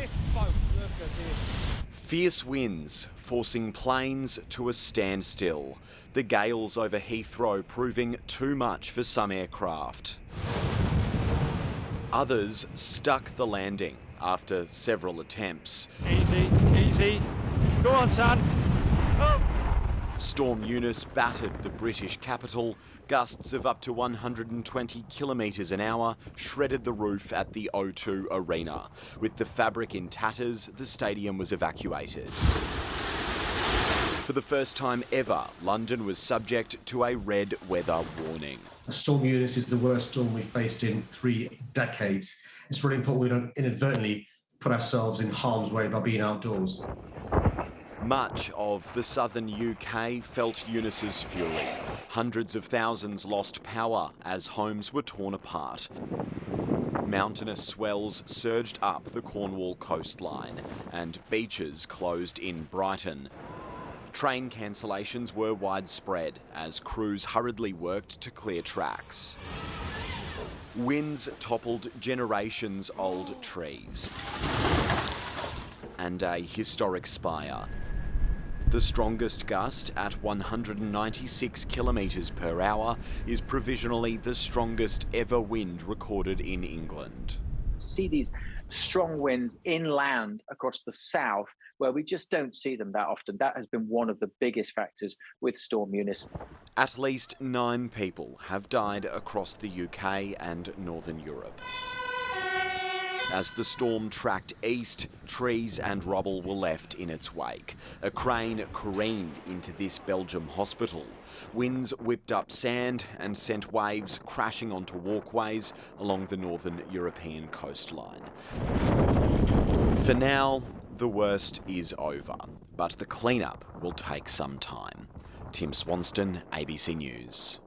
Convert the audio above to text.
this, folks, look at this. Fierce winds forcing planes to a standstill. The gales over Heathrow proving too much for some aircraft. Others stuck the landing after several attempts. Easy, easy. Go on, son. Oh. Storm Eunice battered the British capital. Gusts of up to 120 kilometres an hour shredded the roof at the O2 Arena. With the fabric in tatters, the stadium was evacuated. For the first time ever, London was subject to a red weather warning. Storm Eunice is the worst storm we've faced in 3 decades. It's really important we don't inadvertently put ourselves in harm's way by being outdoors. Much of the southern UK felt Eunice's fury. Hundreds of thousands lost power as homes were torn apart. Mountainous swells surged up the Cornwall coastline and beaches closed in Brighton. Train cancellations were widespread as crews hurriedly worked to clear tracks. Winds toppled generations-old trees and a historic spire. The strongest gust at 196 kilometres per hour is provisionally the strongest ever wind recorded in England. To see these strong winds inland across the south, where we just don't see them that often, that has been one of the biggest factors with Storm Eunice. At least 9 people have died across the UK and Northern Europe. As the storm tracked east, trees and rubble were left in its wake. A crane careened into this Belgium hospital. Winds whipped up sand and sent waves crashing onto walkways along the northern European coastline. For now, the worst is over, but the cleanup will take some time. Tim Swanston, ABC News.